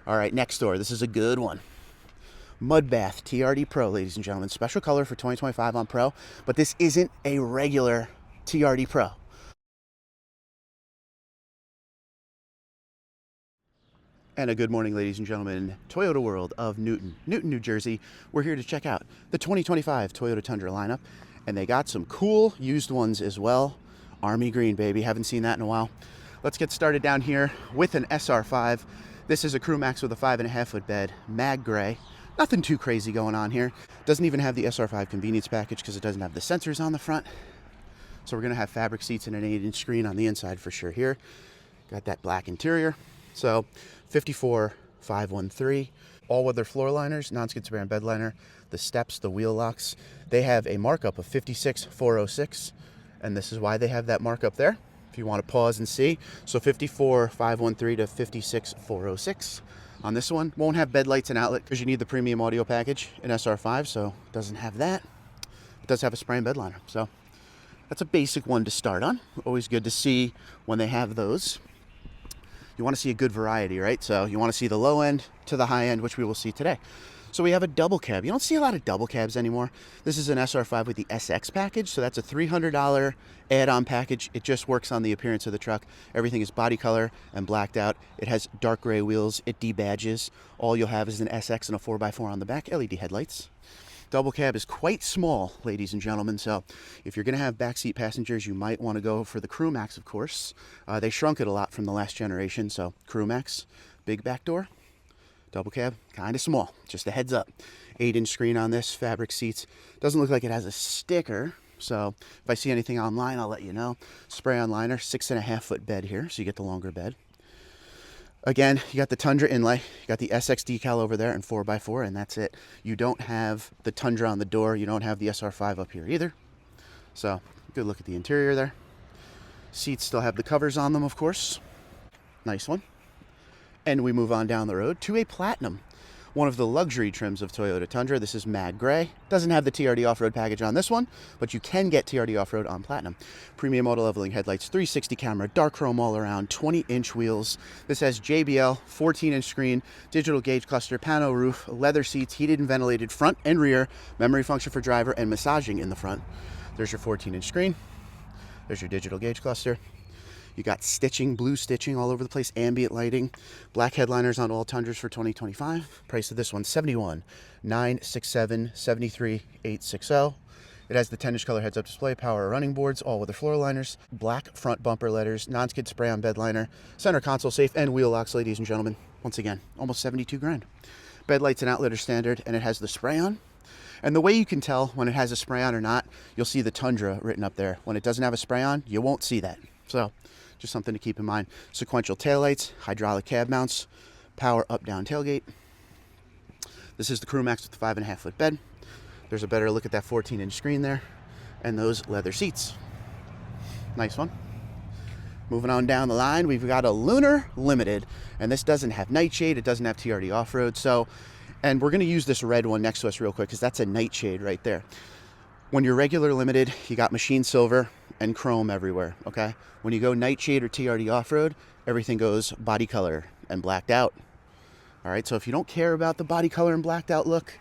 All right, next door. This is a good one. Mudbath TRD Pro, ladies and gentlemen. Special color for 2025 on Pro, but this isn't a regular TRD Pro. And a good morning, ladies and gentlemen. Toyota World of Newton, New Jersey. We're here to check out the 2025 Toyota Tundra lineup, and they got some cool used ones as well. Army green, baby. Haven't seen that in a while. Let's get started down here with an SR5. This is a Crew Max with a 5.5 foot bed, mag gray. Nothing too crazy going on here. Doesn't even have the SR5 convenience package because it doesn't have the sensors on the front. So we're gonna have fabric seats and an 8-inch screen on the inside for sure here. Got that black interior. So 54513, all-weather floor liners, non-skid spare and bed liner, the steps, the wheel locks. They have a markup of 56406, and this is why they have that markup there. If you want to pause and see, so 54513 to 56406. On this one, won't have bed lights and outlet because you need the premium audio package in SR5, so it doesn't have that. It does have a spray and bed liner, so that's a basic one to start on. Always good to see when they have those. You want to see a good variety, right? So you want to see the low end to the high end, which we will see today. So we have a double cab. You don't see a lot of double cabs anymore. This is an SR5 with the SX package, so that's a $300 add-on package. It just works on the appearance of the truck. Everything is body color and blacked out. It has dark gray wheels. It debadges. All you'll have is an SX and a 4x4 on the back, LED headlights. Double cab is quite small, ladies and gentlemen, so if you're going to have backseat passengers, you might want to go for the Crew Max, of course. They shrunk it a lot from the last generation, so Crew Max, big back door. Double cab, kind of small, just a heads up. 8-inch screen on this, fabric seats. Doesn't look like it has a sticker, so if I see anything online, I'll let you know. Spray on liner, 6.5 foot bed here, so you get the longer bed. Again, you got the Tundra inlay, you got the SX decal over there and 4x4, and that's it. You don't have the Tundra on the door, you don't have the SR5 up here either. So, good look at the interior there. Seats still have the covers on them, of course. Nice one. And we move on down the road to a Platinum, one of the luxury trims of Toyota Tundra. This is mag gray. Doesn't have the TRD off-road package on this one, but you can get TRD off-road on Platinum. Premium auto leveling headlights, 360 camera, dark chrome all around, 20-inch wheels. This has JBL, 14-inch screen, digital gauge cluster, pano roof, leather seats, heated and ventilated front and rear, memory function for driver, and massaging in the front. There's your 14-inch screen. There's your digital gauge cluster. You got stitching, blue stitching all over the place, ambient lighting, black headliners on all Tundras for 2025. Price of this one, $71,967, $73,860. It has the 10-inch color heads-up display, power running boards, all-weather floor liners, black front bumper letters, non-skid spray on bed liner, center console safe, and wheel locks, ladies and gentlemen. Once again, almost 72 grand. Bed lights and outlet are standard, and it has the spray on. And the way you can tell when it has a spray on or not, you'll see the Tundra written up there. When it doesn't have a spray on, you won't see that. So, just something to keep in mind. Sequential taillights, hydraulic cab mounts, power up-down tailgate. This is the Crew Max with the 5.5 foot bed. There's a better look at that 14-inch screen there, and those leather seats. Nice one. Moving on down the line, we've got a Lunar Limited, and this doesn't have nightshade, it doesn't have TRD off-road, so, and we're gonna use this red one next to us real quick, because that's a nightshade right there. When you're regular Limited, you got machine silver and chrome everywhere, okay? When you go nightshade or TRD off-road, everything goes body color and blacked out. All right, so if you don't care about the body color and blacked out look,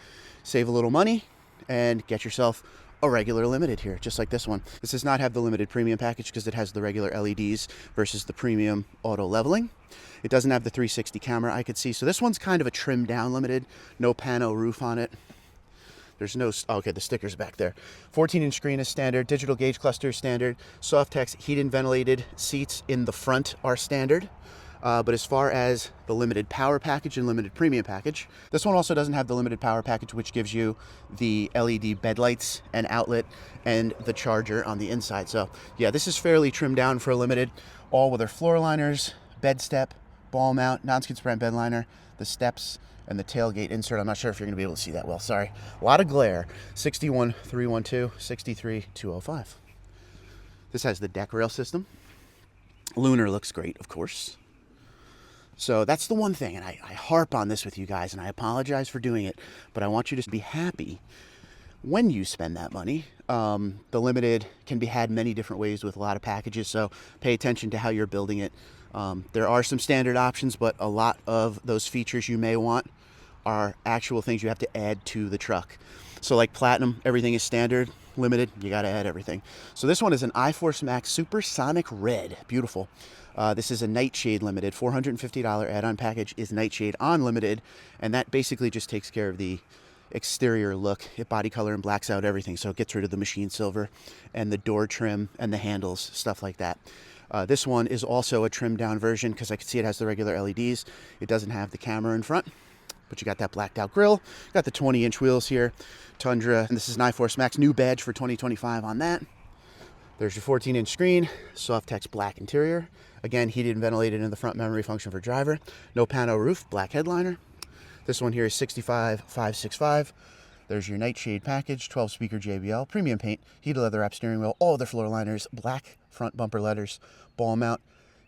save a little money and get yourself a regular Limited here, just like this one. This does not have the Limited premium package because it has the regular LEDs versus the premium auto leveling. It doesn't have the 360 camera I could see, so this one's kind of a trimmed down Limited, no pano roof on it. There's no, okay, the sticker's back there. 14-inch screen is standard, digital gauge cluster is standard, Softex heated and ventilated seats in the front are standard. But as far as the Limited power package and Limited premium package, this one also doesn't have the Limited power package, which gives you the LED bed lights and outlet and the charger on the inside. So yeah, this is fairly trimmed down for a Limited, all with their floor liners, bed step, ball mount, non-skid spray bed liner, the steps, and the tailgate insert. I'm not sure if you're going to be able to see that well. Sorry. A lot of glare. 61,312, 63,205. This has the deck rail system. Lunar looks great, of course. So that's the one thing, and I harp on this with you guys, and I apologize for doing it, but I want you to be happy when you spend that money. The Limited can be had many different ways with a lot of packages, so pay attention to how you're building it. There are some standard options, but a lot of those features you may want are actual things you have to add to the truck. So like Platinum, everything is standard. Limited, you got to add everything. So this one is an iForce Max Supersonic Red. Beautiful. This is a Nightshade Limited. $450 add-on package is Nightshade on Limited, and that basically just takes care of the exterior look. It body color and blacks out everything, so it gets rid of the machine silver and the door trim and the handles, stuff like that. This one is also a trimmed down version because I can see it has the regular LEDs. It doesn't have the camera in front, but you got that blacked out grille. Got the 20-inch wheels here. Tundra, and this is an iForce Max new badge for 2025 on that. There's your 14-inch screen, soft text black interior. Again, heated and ventilated in the front, memory function for driver. No pano roof, black headliner. This one here is 65565. There's your Nightshade package, 12-speaker JBL, premium paint, heated leather wrap steering wheel, all the floor liners, black front bumper letters, ball mount.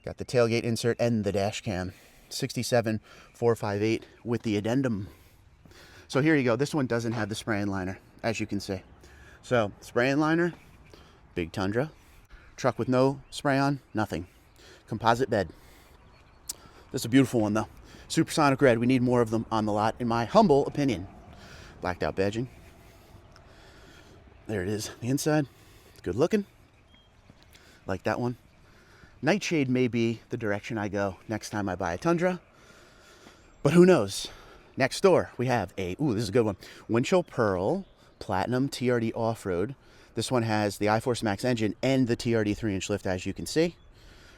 Got the tailgate insert and the dash cam. 67458 with the addendum. So here you go. This one doesn't have the spray-in liner, as you can see. So spray-in liner, big Tundra. Truck with no spray-on, nothing. Composite bed. This is a beautiful one though. Supersonic Red. We need more of them on the lot, in my humble opinion. Blacked out badging. There it is. The inside. Good looking. Like that one. Nightshade may be the direction I go next time I buy a Tundra. But who knows? Next door, we have this is a good one. Winchell Pearl Platinum TRD Off-Road. This one has the iForce Max engine and the TRD 3-inch lift, as you can see.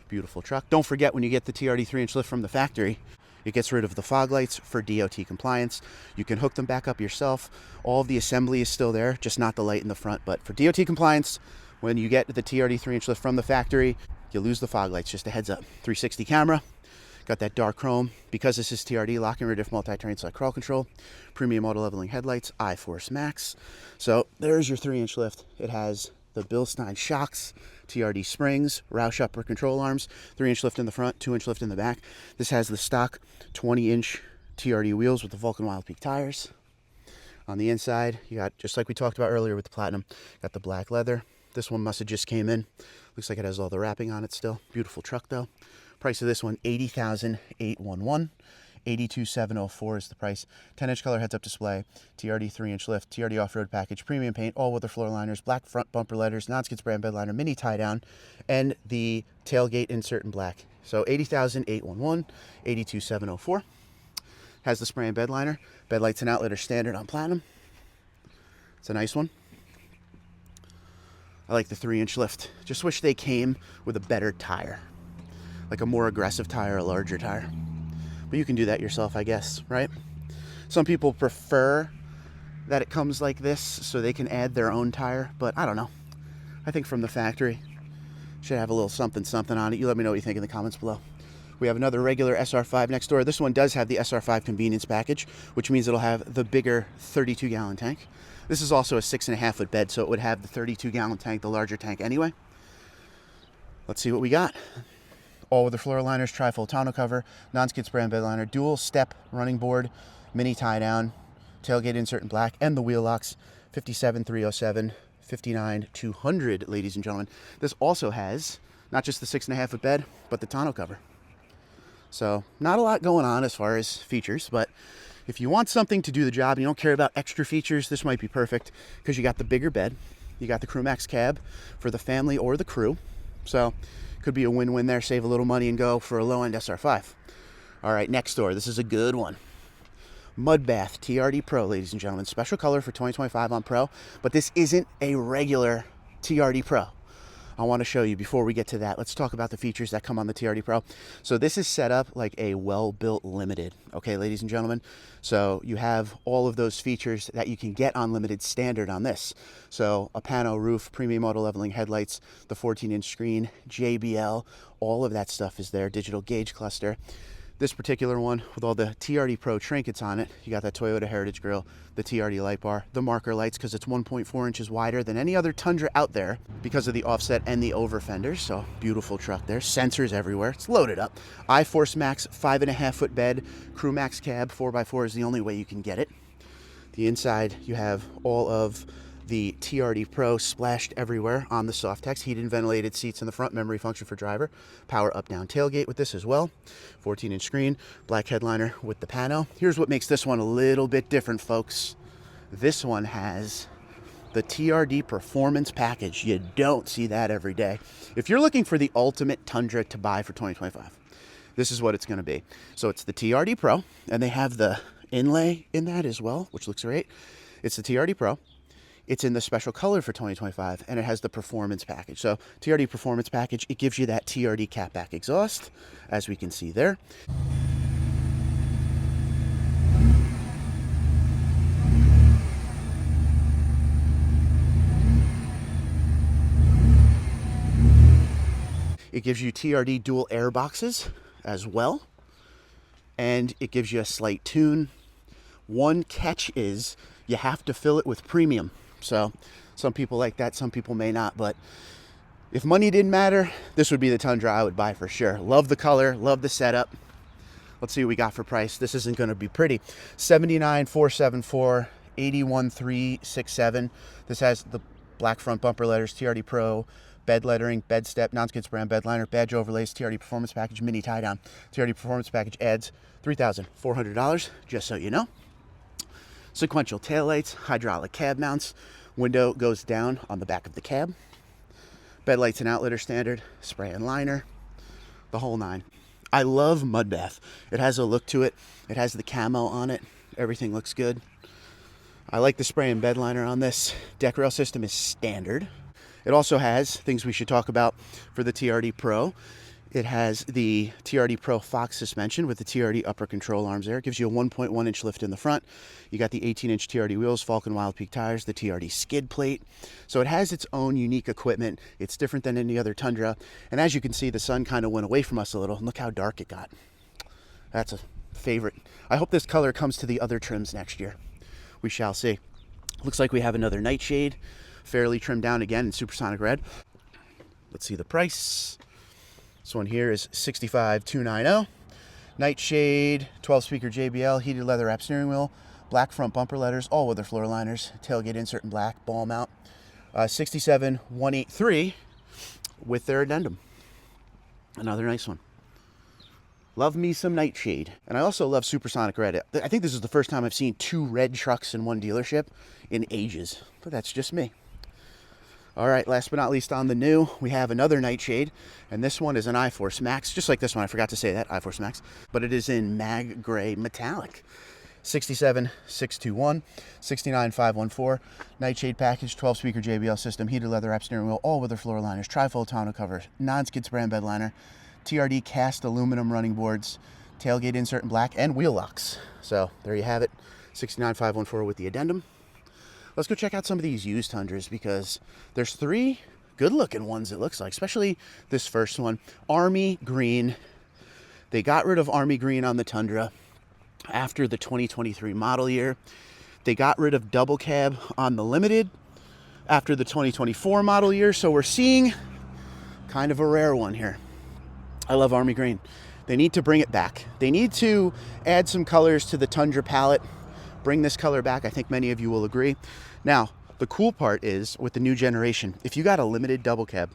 Beautiful truck. Don't forget, when you get the TRD 3-inch lift from the factory, it gets rid of the fog lights for DOT compliance. You can hook them back up yourself. All of the assembly is still there, just not the light in the front. But for DOT compliance, when you get the TRD 3-inch lift from the factory, you lose the fog lights. Just a heads up. 360 camera. Got that dark chrome. Because this is TRD, lock and rear diff multi-terrain select crawl control. Premium auto leveling headlights, iForce Max. So there's your 3-inch lift. It has the Bilstein shocks, TRD springs, Roush upper control arms, 3-inch lift in the front, 2-inch lift in the back. This has the stock 20-inch TRD wheels with the Vulcan Wild Peak tires. On the inside, you got, just like we talked about earlier with the Platinum, got the black leather. This one must have just came in. Looks like it has all the wrapping on it still. Beautiful truck though. Price of this one, $80,811. $82,704 is the price. 10-inch color heads-up display, TRD 3-inch lift, TRD off-road package, premium paint, all-weather floor liners, black front bumper letters, non-skids brand bed liner, mini tie-down, and the tailgate insert in black. So $80,811, $82,704. Has the spray and bed liner. Bed lights and outlet are standard on Platinum. It's a nice one. I like the 3-inch lift. Just wish they came with a better tire. Like a more aggressive tire, a larger tire. But you can do that yourself, I guess, right? Some people prefer that it comes like this so they can add their own tire, but I don't know. I think from the factory, should have a little something on it. You let me know what you think in the comments below. We have another regular SR5 next door. This one does have the SR5 convenience package, which means it'll have the bigger 32-gallon tank. This is also a 6.5-foot bed, so it would have the 32-gallon tank, the larger tank anyway. Let's see what we got. All with the floor liners, tri-full tonneau cover, non-skid brand bed liner, dual step running board, mini tie down, tailgate insert in black, and the wheel locks. 57,307, 59,200, ladies and gentlemen. This also has not just the 6.5-foot bed, but the tonneau cover. So not a lot going on as far as features, but if you want something to do the job and you don't care about extra features, this might be perfect because you got the bigger bed, you got the Crew Max cab for the family or the crew. So could be a win-win there. Save a little money and go for a low-end SR5. All right, next door. This is a good one. Mudbath TRD Pro, ladies and gentlemen. Special color for 2025 on Pro, but this isn't a regular TRD Pro. I want to show you before we get to that. Let's talk about the features that come on the TRD Pro. So this is set up like a well-built Limited, okay, ladies and gentlemen? So you have all of those features that you can get on Limited standard on this. So a pano roof, premium auto leveling headlights, the 14-inch screen, JBL, all of that stuff is there, digital gauge cluster. This particular one with all the TRD Pro trinkets on it, you got that Toyota Heritage grille, the TRD light bar, the marker lights because it's 1.4 inches wider than any other Tundra out there because of the offset and the over fenders. So beautiful truck there. Sensors everywhere. It's loaded up. iForce Max 5.5-foot bed, Crew Max cab, 4x4 is the only way you can get it. The inside, you have all of the TRD Pro splashed everywhere on the soft text. Heated and ventilated seats in the front, memory function for driver, power up-down tailgate with this as well. 14-inch screen, black headliner with the pano. Here's what makes this one a little bit different, folks. This one has the TRD Performance Package. You don't see that every day. If you're looking for the ultimate Tundra to buy for 2025, this is what it's going to be. So it's the TRD Pro, and they have the inlay in that as well, which looks great. It's the TRD Pro. It's in the special color for 2025, and it has the Performance Package. So TRD Performance Package, it gives you that TRD catback exhaust, as we can see there. It gives you TRD dual air boxes as well, and it gives you a slight tune. One catch is you have to fill it with premium. So some people like that, some people may not, but if money didn't matter, this would be the Tundra I would buy for sure. Love the color, love the setup. Let's see what we got for price. This isn't going to be pretty. $79,474, $81,367. This has the black front bumper letters, TRD Pro, bed lettering, bed step, non-skid brand bed liner, badge overlays, TRD Performance Package, mini tie down. TRD Performance Package adds $3,400, just so you know. Sequential taillights, hydraulic cab mounts, window goes down on the back of the cab. Bed lights and outlet are standard, spray and liner, the whole nine. I love mud bath. It has a look to it. It has the camo on it. Everything looks good. I like the spray and bed liner on this. Deck rail system is standard. It also has things we should talk about for the TRD Pro. It has the TRD Pro Fox suspension with the TRD upper control arms there. It gives you a 1.1-inch lift in the front. You got the 18-inch TRD wheels, Falcon Wild Peak tires, the TRD skid plate. So it has its own unique equipment. It's different than any other Tundra. And as you can see, the sun kind of went away from us a little. And look how dark it got. That's a favorite. I hope this color comes to the other trims next year. We shall see. Looks like we have another nightshade, fairly trimmed down again in Supersonic red. Let's see the price. This one here is $65,290. Nightshade, 12-speaker JBL, heated leather wrap steering wheel, black front bumper letters, all weather floor liners, tailgate insert in black, ball mount. $67,183 with their addendum. Another nice one. Love me some Nightshade. And I also love Supersonic red. I think this is the first time I've seen two red trucks in one dealership in ages, but that's just me. All right, last but not least on the new, we have another Nightshade, and this one is an iForce Max, just like this one. I forgot to say that, iForce Max, but it is in mag gray metallic. $67,621, $69,514. Nightshade package, 12-speaker JBL system, heated leather wrap steering wheel, all weather floor liners, trifold tonneau cover, non-skid brand bed liner, TRD cast aluminum running boards, tailgate insert in black, and wheel locks. So there you have it, $69,514 with the addendum. Let's go check out some of these used Tundras because there's three good-looking ones, it looks like, especially this first one. Army Green. They got rid of Army Green on the Tundra after the 2023 model year. They got rid of double cab on the Limited after the 2024 model year, so we're seeing kind of a rare one here. I love Army Green. They need to bring it back. They need to add some colors to the Tundra palette, bring this color back. I think many of you will agree. Now, the cool part is with the new generation, if you got a Limited double cab,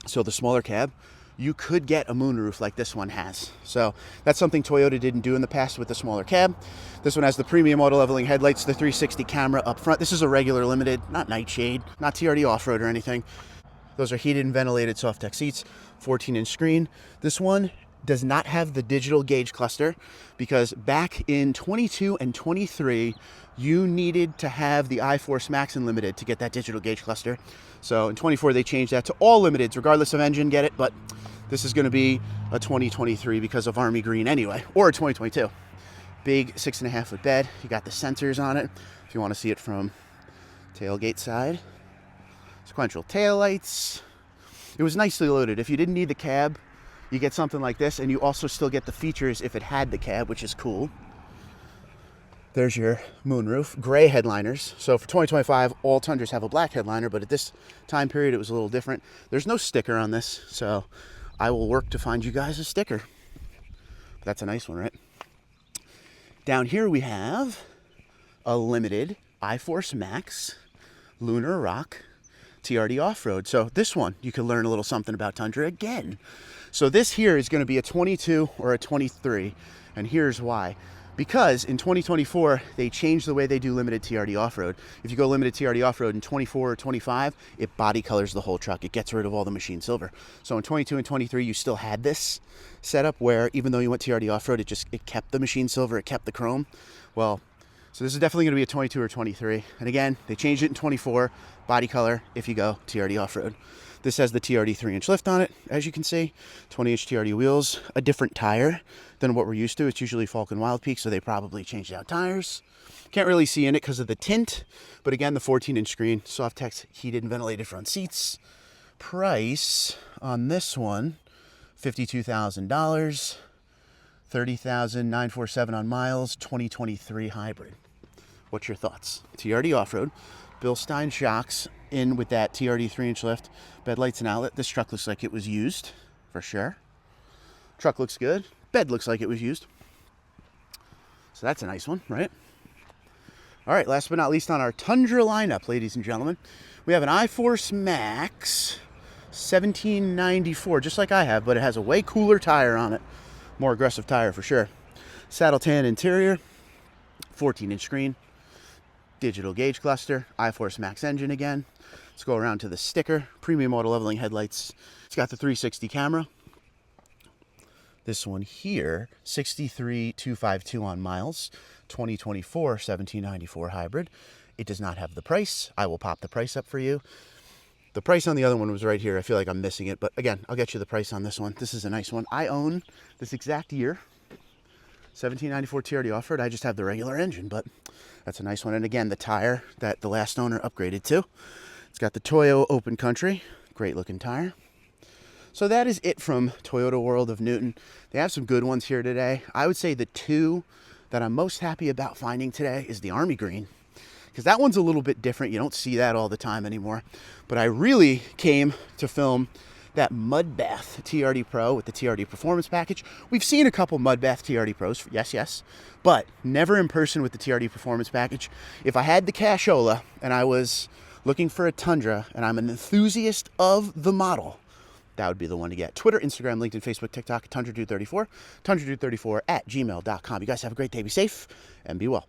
so the smaller cab, you could get a moonroof like this one has. So that's something Toyota didn't do in the past with the smaller cab. This one has the premium auto leveling headlights, the 360 camera up front. This is a regular Limited, not Nightshade, not TRD off-road or anything. Those are heated and ventilated soft deck seats, 14-inch screen. This one does not have the digital gauge cluster because back in 22 and 23, you needed to have the iForce Max and Limited to get that digital gauge cluster. So in 24, they changed that to all Limiteds, regardless of engine, get it, but this is gonna be a 2023 because of Army Green anyway, or a 2022. Big 6.5-foot bed. You got the sensors on it, if you wanna see it from tailgate side. Sequential taillights. It was nicely loaded. If you didn't need the cab, you get something like this, and you also still get the features if it had the cab, which is cool. There's your moonroof. Gray headliners. So for 2025, all Tundras have a black headliner, but at this time period, it was a little different. There's no sticker on this, so I will work to find you guys a sticker. That's a nice one, right? Down here we have a Limited iForce Max. Lunar Rock TRD Off-Road. So this one, you can learn a little something about Tundra again. So this here is going to be a 22 or a 23, and here's why. Because in 2024, they changed the way they do Limited TRD Off-Road. If you go Limited TRD Off-Road in 24 or 25, it body colors the whole truck. It gets rid of all the machine silver. So in 22 and 23, you still had this setup where even though you went TRD Off-Road, it kept the machine silver, it kept the chrome. Well, so this is definitely going to be a 22 or 23. And again, they changed it in 24, body color if you go TRD Off-Road. This has the TRD 3-inch lift on it, as you can see. 20-inch TRD wheels, a different tire than what we're used to. It's usually Falcon Wild Peak, so they probably changed out tires. Can't really see in it because of the tint, but again, the 14-inch screen, Softex heated and ventilated front seats. Price on this one, $52,000, $30,947 on miles, 2023 hybrid. What's your thoughts? TRD Off-Road, Bilstein shocks in with that TRD 3-inch lift, bed lights and outlet. This truck looks like it was used, for sure. Truck looks good. Bed looks like it was used. So that's a nice one, right? All right, last but not least on our Tundra lineup, ladies and gentlemen, we have an iForce Max 1794, just like I have, but it has a way cooler tire on it. More aggressive tire for sure. Saddle tan interior, 14-inch screen, digital gauge cluster, iForce Max engine again. Let's go around to the sticker. Premium auto leveling headlights. It's got the 360 camera. This one here, 63,252 on miles, 2024 1794 hybrid. It does not have the price. I will pop the price up for you. The price on the other one was right here. I feel like I'm missing it, but again, I'll get you the price on this one. This is a nice one. I own this exact year, 1794 TRD Off-Road. I just have the regular engine, but that's a nice one. And again, the tire that the last owner upgraded to. It's got the Toyo Open Country. Great looking tire. So that is it from Toyota World of Newton. They have some good ones here today. I would say the two that I'm most happy about finding today is the Army Green, because that one's a little bit different. You don't see that all the time anymore. But I really came to film that Mudbath TRD Pro with the TRD Performance Package. We've seen a couple Mudbath TRD Pros, yes, but never in person with the TRD Performance Package. If I had the cashola and I was looking for a Tundra and I'm an enthusiast of the model, that would be the one to get. Twitter, Instagram, LinkedIn, Facebook, TikTok, TundraDude34, TundraDude34 at gmail.com. You guys have a great day. Be safe and be well.